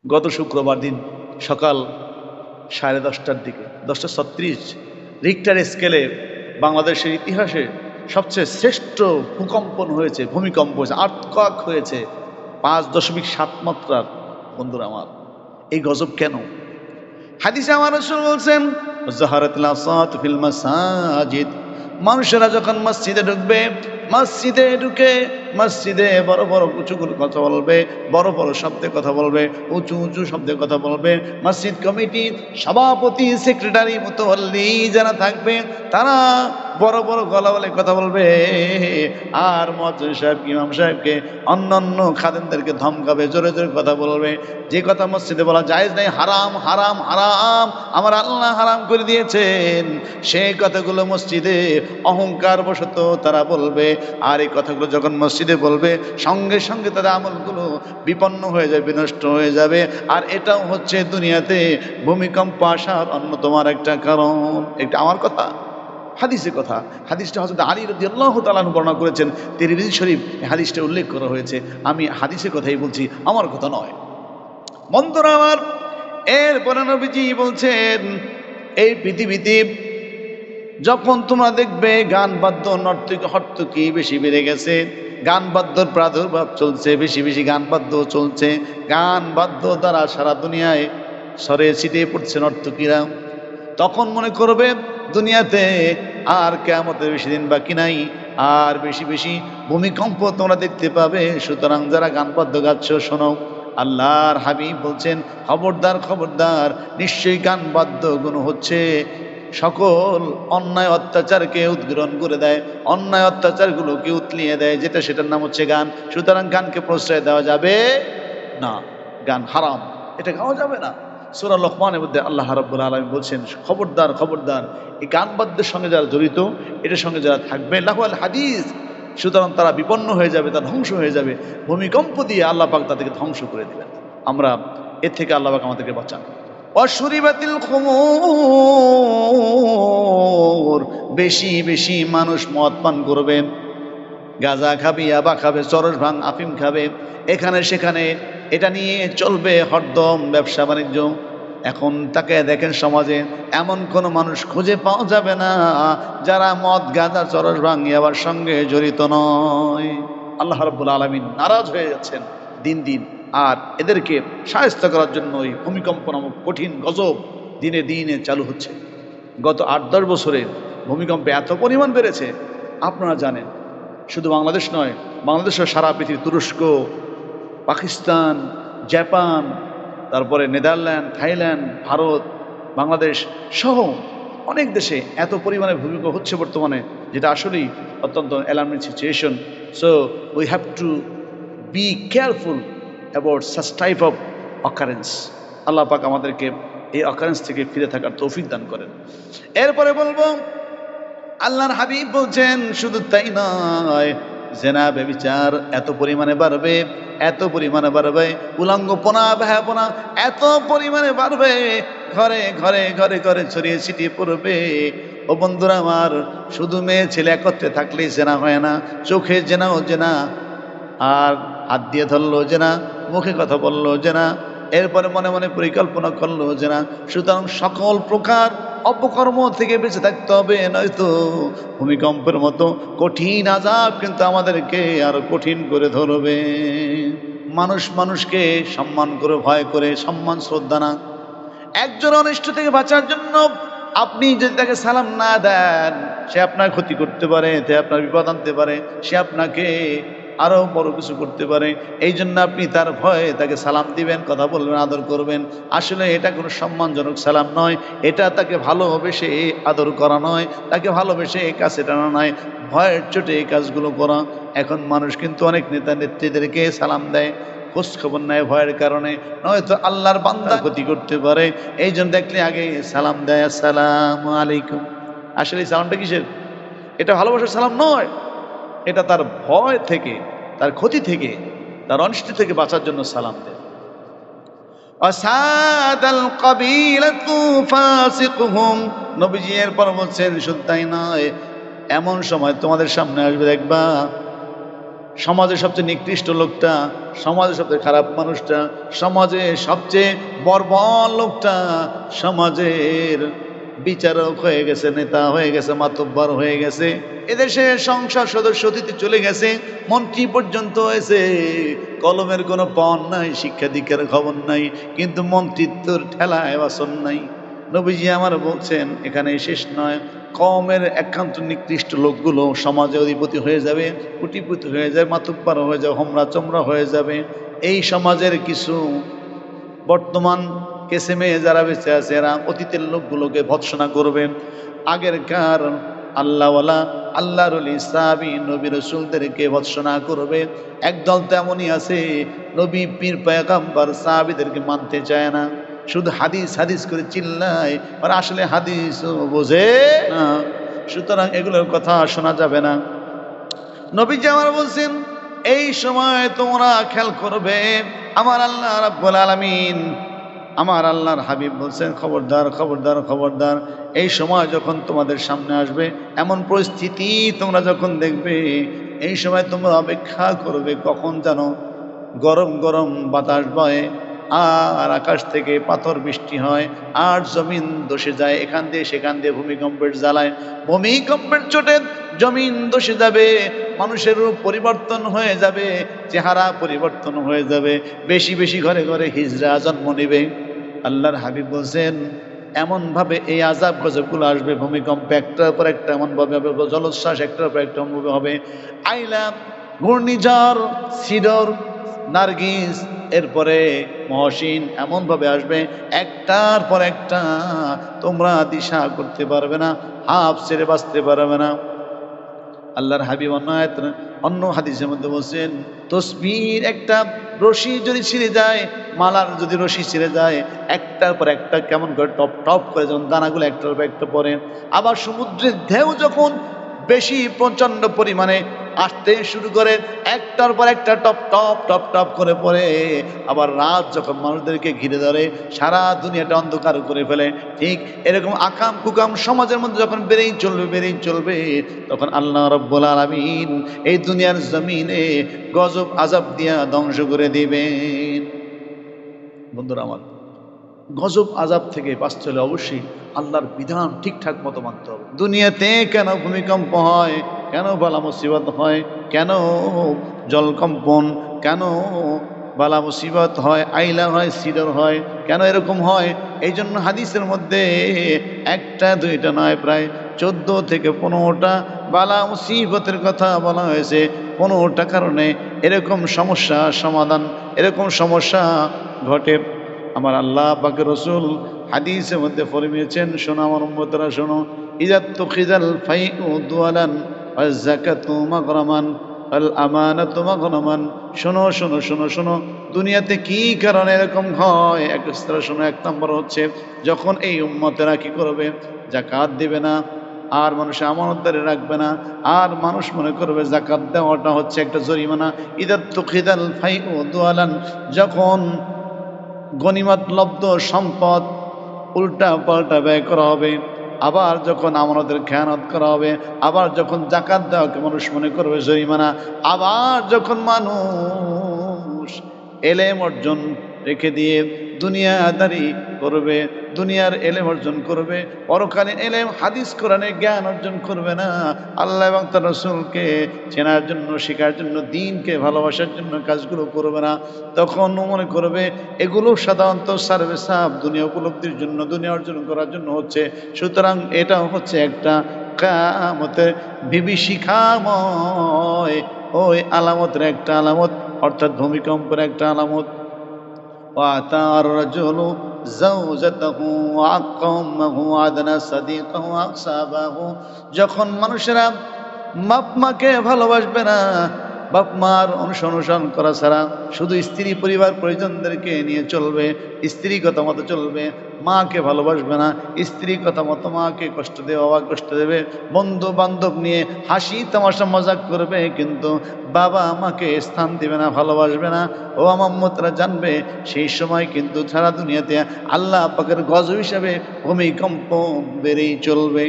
গত শুক্রবার দিন সকাল 10:30টার দিকে 10:36 রিক্টার স্কেলে বাংলাদেশের ইতিহাসে সবচেয়ে শ্রেষ্ঠ ভূকম্পন হয়েছে, ভূমিকম্প হয়েছে, আর্থকোয়েক হয়েছে 5.7 মাত্রার। বন্ধুরা আমার, এই গজব কেন? হাদিসে আমার রাসূল বলছেন, যাহারাতিল আসাত ফিল মাসাজিদ, মানুষেরা যখন মসজিদে ঢুকবে, মসজিদে ঢুকে মসজিদে বড় বড় উঁচু কথা বলবে, বড় বড় শব্দে কথা বলবে, উঁচু উঁচু শব্দে কথা বলবে। মসজিদ কমিটি সভাপতি, সেক্রেটারি, মুতাওয়াল্লি যারা থাকবে তারা বড় বড় গলা বলে কথা বলবে, আর মুয়াজ্জিন সাহেব, ইমাম সাহেবকে, অন্যান্য খাদেমদেরকে ধমকাবে, জোরে জোরে কথা বলবে। যে কথা মসজিদে বলা জায়েজ নাই, হারাম হারাম হারাম, আমার আল্লাহ হারাম করে দিয়েছেন, সেই কথাগুলো মসজিদে অহংকার বশত তারা বলবে। আর এই কথাগুলো যখন মসজিদে বলবে, সঙ্গে সঙ্গে তাদের আমলগুলো বিপন্ন হয়ে যাবে, বিনষ্ট হয়ে যাবে। আর এটাও হচ্ছে দুনিয়াতে ভূমিকম্প আসার অন্যতম একটা কারণ। এটা আমার কথা, হাদিসের কথা। হাদিসটা হযরত আলী রাদিয়াল্লাহু তাআলা আনহু বর্ণনা করেছেন, তিরমিজি শরীফ হাদিসটা উল্লেখ করা হয়েছে। আমি হাদিসের কথাই বলছি, আমার কথা নয়। বন্ধুরা আমার, এরপরে নবীজি বলছেন, এই পৃথিবীতে যখন তোমরা দেখবে গান বাদ্য নর্তকী হর্তকী বেশি বেড়ে গেছে, গান বাদ্যর প্রাদুর্ভাব চলছে, বেশি বেশি গান বাদ্য চলছে, গান বাদ্য দ্বারা সারা দুনিয়ায় সরে ছিটিয়ে পড়ছে নর্তকীরা, তখন মনে করবে দুনিয়াতে আর কিয়ামতের বেশি দিন বাকি নাই, আর বেশি বেশি ভূমিকম্প তোমরা দেখতে পাবে। সুতরাং যারা গান বাদ্য গাচ্ছ শোনো, আল্লাহর হাবিব বলছেন, খবরদার খবরদার, নিশ্চয়ই গান বাদ্যগুলো হচ্ছে সকল অন্যায় অত্যাচারকে উদ্গীরণ করে দেয়, অন্যায় অত্যাচারগুলোকে উতলিয়ে দেয়, যেটা সেটার নাম হচ্ছে গান। সুতরাং গানকে প্রশ্রয় দেওয়া যাবে না, গান হারাম, এটা গাওয়া যাবে না। সূরা লোকমানের মধ্যে আল্লাহ রাব্বুল আলামিন বলছেন, খবরদার খবরদার, এই গান বাদ্যের সঙ্গে যারা জড়িত, এটার সঙ্গে যারা থাকবে, লাহুল হাদিস, সুতরাং তারা বিপন্ন হয়ে যাবে, তারা ধ্বংস হয়ে যাবে। ভূমিকম্প দিয়ে আল্লাহ পাক তাদেরকে ধ্বংস করে দিবেন। আমরা এর থেকে আল্লাহ পাক আমাদেরকে বাঁচান। অশুরিবাতিল খুমুর, বেশি বেশি মানুষ মদ পান করবে, গাঁজা খাবে, ইয়াবা খাবে, চরস ভাং আফিম খাবে, এখানে সেখানে এটা নিয়ে চলবে হরদম ব্যবসা বাণিজ্য। এখন তাকে দেখেন, সমাজে এমন কোনো মানুষ খুঁজে পাওয়া যাবে না যারা মদ, গাঁজা, চরস ভাং ইয়াবার সঙ্গে জড়িত নয়। আল্লাহ রাব্বুল আলামিন নারাজ হয়ে যাচ্ছেন দিন দিন, আর এদেরকে শায়েস্তা করার জন্য ওই ভূমিকম্প নামক কঠিন গজব দিনে দিনে চালু হচ্ছে। গত 8-10 বছরে ভূমিকম্পে এত পরিমাণ বেড়েছে, আপনারা জানেন। শুধু বাংলাদেশ নয়, বাংলাদেশের সারা পৃথিবী, তুরস্ক, পাকিস্তান, জাপান, তারপরে নেদারল্যান্ড, থাইল্যান্ড, ভারত, বাংলাদেশ সহ অনেক দেশে এত পরিমাণে ভূমিকম্প হচ্ছে বর্তমানে, যেটা আসলেই অত্যন্ত alarming situation. So we have to be careful about such type of occurrence. Allah পাক আমাদেরকে এই অকারেন্স থেকে ফিরে থাকার তৌফিক দান করেন। এরপরে বলবো, আল্লাহর হাবিব বলছেন, শুধু তাই নয়, জেনা ব্যভিচার এত পরিমাণে বাড়বে, এত পরিমাণে বাড়বে, উলঙ্গপনা বেহাপনা এত পরিমাণে বাড়বে, ঘরে ঘরে ঘরে ঘরে ছড়িয়ে ছিটিয়ে পড়বে। ও বন্ধুরা আমার, শুধু মেয়ে ছেলে একত্রে থাকলেই জেনা হয় না, চোখে জেনাও জেনা, আর হাত দিয়ে ধরলো জেনা, মুখে কথা বললো জেনা, এরপরে মনে মনে পরিকল্পনা করলো জেনা। সুতরাং সকল প্রকার অপকর্ম থেকে বেঁচে থাকতে হবে, নয়তো ভূমিকম্পের মতো কঠিন আযাব কিন্তু আমাদেরকে আরো কঠিন করে ধরবে। মানুষ মানুষকে সম্মান করে, ভয় করে, সম্মান শ্রদ্ধা না। একজন অনিষ্ট থেকে বাঁচার জন্য আপনি যদি তাকে সালাম না দেন, সে আপনার ক্ষতি করতে পারে, সে আপনার বিপদ আনতে পারে, সে আপনাকে আরো বড় কিছু করতে পারে। এই জন্য আপনি তার ভয়ে তাকে সালাম দিবেন, কথা বলবেন, আদর করবেন। আসলে এটা কোনো সম্মানজনক সালাম নয়, এটা তাকে ভালোবেসে আদর করা নয়, তাকে ভালোবেসে কাছে টানা নয়, ভয়ের চোটে এই কাজগুলো করা। এখন মানুষ কিন্তু অনেক নেতা নেত্রীদেরকে সালাম দেয় খোঁজ খবর নেয় ভয়ের কারণে, নয়তো আল্লাহর বান্দা ক্ষতি করতে পারে। এই জন্য দেখলে আগে সালাম দেয়, আসসালামু আলাইকুম। আসলে এই সালামটা কিসের? এটা ভালোবাসার সালাম নয়, এটা তার ভয় থেকে, তার ক্ষতি থেকে, তার অনিষ্ট থেকে বাঁচার জন্য সালাম দেয়। অসাদাল কাবিলাতু ফাসিকুহুম, নবীজি এরপর বলছেন, শুধু তাই নয়, এমন সময় তোমাদের সামনে আসবে, দেখবা সমাজে সবচেয়ে নিকৃষ্ট লোকটা, সমাজে সবচেয়ে খারাপ মানুষটা, সমাজে সবচেয়ে বর্বর লোকটা, সমাজের বিচারক হয়ে গেছে, নেতা হয়ে গেছে, মাতব্বর হয়ে গেছে, এদেশে সংসদ সদস্য অতিথি চলে গেছে, মন্ত্রী পর্যন্ত হয়েছে, কলমের কোনো পণ নাই, শিক্ষা দীক্ষার খবর নাই, কিন্তু মন্ত্রিত্বর ঠেলায় বাসন নাই। নবীজি আমার বলছেন এখানে শেষ নয়, কওমের একান্ত নিকৃষ্ট লোকগুলো সমাজে অধিপতি হয়ে যাবে, কোটিপতি হয়ে যাবে, মাতুব্বার হয়ে যাবে, হোমরা চমড়া হয়ে যাবে। এই সমাজের কিছু বর্তমান কেসেমে যারা বেঁচে আছে এরা অতীতের লোকগুলোকে ভৎসনা করবে। আগেরকার আল্লাহওয়ালা আল্লাহর ওলি সাহাবী নবী রাসূলদেরকে ভৎসনা করবে। একদল তেমনই আছে, নবী পীর পয়গম্বর সাহাবীদেরকে মানতে চায় না, শুধু হাদিস হাদিস করে চিল্লায়, আর আসলে হাদিস বোঝে না। সুতরাং এগুলোর কথা শোনা যাবে না। নবীজি আমার বলছেন এই সময় তোমরা খেয়াল করবে, আমার আল্লাহ রাব্বুল আলামিন, আমার আল্লাহর হাবিব বলছেন খবরদার খবরদার খবরদার, এই সময় যখন তোমাদের সামনে আসবে, এমন পরিস্থিতি তোমরা যখন দেখবে, এই সময় তোমরা অপেক্ষা করবে কখন যেন গরম গরম বাতাস বয়, আর আকাশ থেকে পাথর বৃষ্টি হয়, আর জমিন ধসে যায়, এখান দিয়ে সেখান দিয়ে ভূমিকম্পের জ্বালায়, ভূমিকম্পের চোটে জমিন ধসে যাবে, মানুষের রূপ পরিবর্তন হয়ে যাবে, চেহারা পরিবর্তন হয়ে যাবে, বেশি বেশি ঘরে ঘরে হিজড়া জন্ম নেবে। আল্লাহর হাবিব বলছেন এমনভাবে এই আযাব গজবগুলো আসবে, ভূমিকম্প একটার পর একটা এমনভাবে হবে, জলোচ্ছ্বাস একটার পর একটা এমনভাবে হবে, আইলা, ঘূর্ণিঝড়, সিডর, নার্গিস, এরপরে মহসিন, এমনভাবে আসবে একটার পর একটা, তোমরা দিশা করতে পারবে না, হাফ ছেড়ে বাঁচতে পারবে না। আল্লাহর হাবিব অন্য হাদিসের মধ্যে বলছেন তসবির একটা রশি যদি ছিঁড়ে যায়, মালার যদি রশি ছিঁড়ে যায়, একটার পর একটা কেমন করে টপ টপ করে যখন দানাগুলো একটার পর একটা পড়ে, আবার সমুদ্রের ঢেউ যখন বেশি প্রচণ্ড পরিমাণে আসতে শুরু করে, একটার পর একটা টপ টপ টপ টপ করে পড়ে, আবার রাত যখন মানুষদেরকে ঘিরে ধরে, সারা দুনিয়াটা অন্ধকার করে ফেলে, ঠিক এরকম আকাম কুকাম সমাজের মধ্যে যখন বেড়েই চলবে, তখন আল্লাহ রাব্বুল আলামিন এই দুনিয়ার জমিনে গজব আযাব দিয়া ধ্বংস করে দিবেন। বন্ধুরা আমার, গজব আযাব থেকে বাঁচতে হলে অবশ্যই আল্লাহর বিধান ঠিকঠাক মতো মানতে হবে। দুনিয়াতে কেন ভূমিকম্প হয়, কেন বালা মুসিবত হয়, কেন জলকম্পন, কেন বালা মুসিবত হয়, আইলা হয়, সিডর হয়, কেন এরকম হয়, এই জন্য হাদিসের মধ্যে একটা দুইটা নয়, প্রায় 14 থেকে 15টা বালা মুসিবতের কথা বলা হয়েছে। 15টা কারণে এরকম সমস্যা সমাধান, এরকম সমস্যা ঘটে। আমার আল্লাহ পাকের রাসূল হাদিসের মধ্যে ফরমিয়েছেন, শোনো আমার উম্মতরা শোনো, ইযাত তুখিজাল ফাইউ দুয়ালান ওয়াজ যাকাতু মাগরামান আল আমানাতু মাগরামান। শোনো শোনো শোনো শোনো, দুনিয়াতে কি কারণে এরকম হয়, এক শোনো। এক নম্বর হচ্ছে যখন এই উম্মতেরা কি করবে, যাকাত দিবে না, আর মানুষ আমানতদারি রাখবে না, আর মানুষ মনে করবে যাকাত দেওয়াটা হচ্ছে একটা জরিমানা। ইযাত তুখিজাল ফাইউ দুয়ালান, যখন গনিমত লব্ধ সম্পদ উল্টা পাল্টা ব্যয় করা হবে, আবার যখন আমানতের খেয়ানত করা হবে, আবার যখন যাকাত দেওয়াকে মানুষ মনে করবে জরিমানা, আবার যখন মানুষ এলেম অর্জন রেখে দিয়ে দুনিয়াদারি করবে, দুনিয়ার এলেম অর্জন করবে, পরকালীন এলেম হাদিস কোরআনের জ্ঞান অর্জন করবে না, আল্লাহ এবং তার রাসূলকে চেনার জন্য, শেখার জন্য, দ্বীনকে ভালোবাসার জন্য কাজগুলো করবে না, তখন মনে করবে এগুলো সাধারণত সার্ভে সাব দুনিয়া উপলব্ধির জন্য, দুনিয়া অর্জন করার জন্য হচ্ছে। সুতরাং এটাও হচ্ছে একটা কিয়ামতের বিভীষিকাময় ওই আলামতের একটা আলামত, অর্থাৎ ভূমিকম্পের একটা আলামত। وأتى الرجل زوجته وعقمه أدنى صديقه أقصابه, যখন মানুষেরা বাপ মাকে ভালোবাসবে না, বাপ মার অনুসরণ করা ছাড়া শুধু স্ত্রী পরিবার পরিজনদেরকে নিয়ে চলবে, স্ত্রী কথা মতো চলবে, মাকে ভালোবাসবে না, স্ত্রী কথা মতো মাকে কষ্ট দেবে, বাবা কষ্ট দেবে, বন্ধু বান্ধব নিয়ে হাসি তামাশা মজাক করবে, কিন্তু বাবা আমাকে স্থান দিবে না, ভালোবাসবে না, ও আমার উম্মতরা জানবে সেই সময় কিন্তু সারা দুনিয়াতে আল্লাহ পাকের গজব হিসাবে ভূমিকম্প বেড়েই চলবে।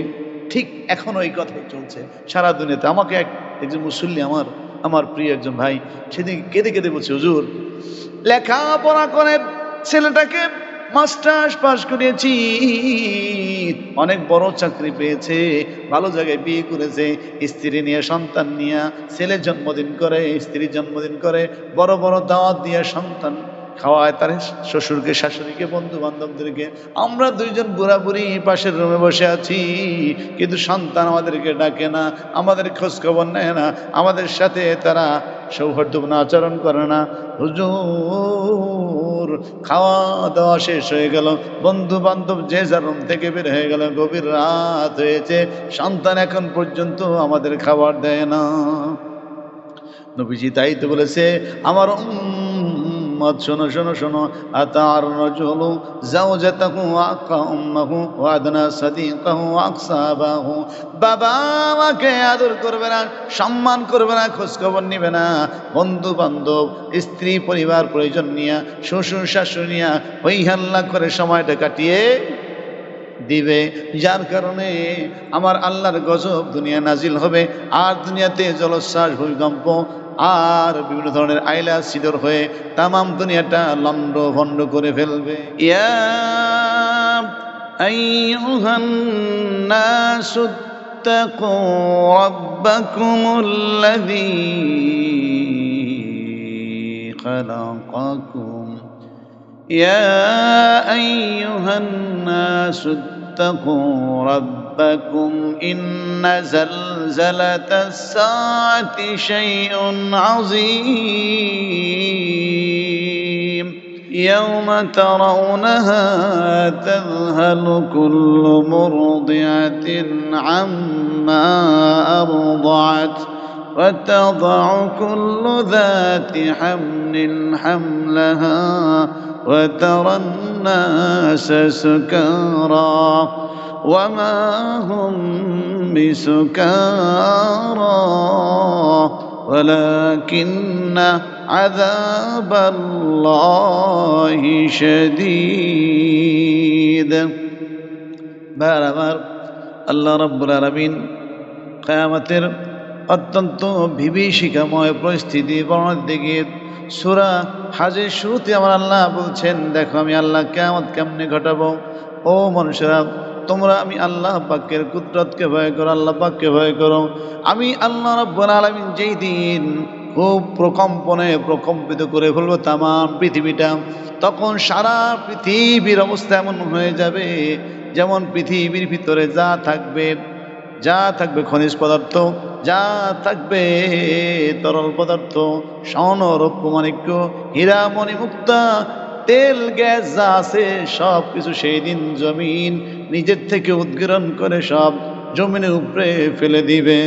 ঠিক এখন ওই কথাই চলছে সারা দুনিয়াতে। আমাকে একজন মুসল্লি আমার আমার প্রিয় একজন ভাই সেদিন কেঁদে কেঁদে বলছে, হুজুর লেখাপড়া করে ছেলেটাকে মাস্টার্স পাস করিয়েছি, অনেক বড় চাকরি পেয়েছে, ভালো জায়গায় বিয়ে করেছে, স্ত্রী নিয়ে সন্তান নিয়ে, ছেলে জন্মদিন করে, স্ত্রী জন্মদিন করে, বড় বড় দাওয়াত দিয়ে সন্তান খাওয়ায় তার শ্বশুরকে, শাশুড়িকে, বন্ধু বান্ধবদেরকে। আমরা দুইজন বুড়া বুড়ি পাশের রুমে বসে আছি, কিন্তু সন্তান আমাদেরকে ডাকে না, আমাদের খোঁজ খবর নেয় না, আমাদের সাথে তারা সৌহার্দ্যপূর্ণ আচরণ করে না। হুজুর খাওয়া দাওয়া শেষ হয়ে গেল, বন্ধু বান্ধব যে যার রুম থেকে বের হয়ে গেল, গভীর রাত হয়েছে, সন্তান এখন পর্যন্ত আমাদের খাবার দেয় না। নবীজি তাই তো বলেছে, আমার উম্মত শোনো শোনো শোনো, আতার রাজুলু যাওজাতাহু আকা উম্মাহু ওয়া আদনা সাদিকাহু আকসাবাহু। বাবা আমাকে আদর করবে না, সম্মান করবে না, খোঁজ খবর নিবে না, বন্ধু বান্ধব, স্ত্রী পরিবার প্রয়োজন নিয়ে, শ্বশুর শাশুড়ি নিয়ে হই হাল্লা করে সময়টা কাটিয়ে দিবে। যার কারণে আমার আল্লাহর গজব দুনিয়া নাজিল হবে, আর দুনিয়াতে জলোচ্ছ্বাস, ভূমিকম্প আর বিভিন্ন ধরনের আইলা সিডর হয়ে তামাম দুনিয়াটা লন্ড ভন্ড করে ফেলবে। ইয়া আইয়ুহান নাসু তাকু রাব্বাকুমুল্লাযী খালাকাকুম يا أيها الناس اتقوا ربكم إن زلزلة الساعة شيء عظيم يوم ترونها تذهل كل مرضعة عما أرضعت وتضع كل ذات حمل حملها وترى الناس سكارى وما هم بسكارى ولكن عذاب الله شديد। বারবার আল্লাহ রাব্বুল আলামিন কিয়ামতের অত্যন্ত বিভীষিকাময় পরিস্থিতি বর্ণনা দিকে সূরা হাজের শুরুতে আমার আল্লাহ বলছেন, দেখো আমি আল্লাহ কিয়ামত কেমনে ঘটাবো। ও মানুষেরা, তোমরা আমি আল্লাহ পাকের কুদরতকে ভয় করো, আল্লাহ পাককে ভয় করো। আমি আল্লাহ রাব্বুল আলামিন যেই দিন খুব প্রকম্পনে প্রকম্পিত করে ফেলবো তামাম পৃথিবীটা, তখন সারা পৃথিবীর অবস্থা এমন হয়ে যাবে যেমন পৃথিবীর ভিতরে যা থাকবে খনিজ পদার্থ, যা থাকবে তরল পদার্থ, স্বর্ণ রৌপ্য মাণিক্য হীরা মণি মুক্তা তেল গ্যাস যা আছে সব কিছু সেই দিন জমিন নিজের থেকে উদ্গীরণ করে সব জমিনের উপরে ফেলে দিবে।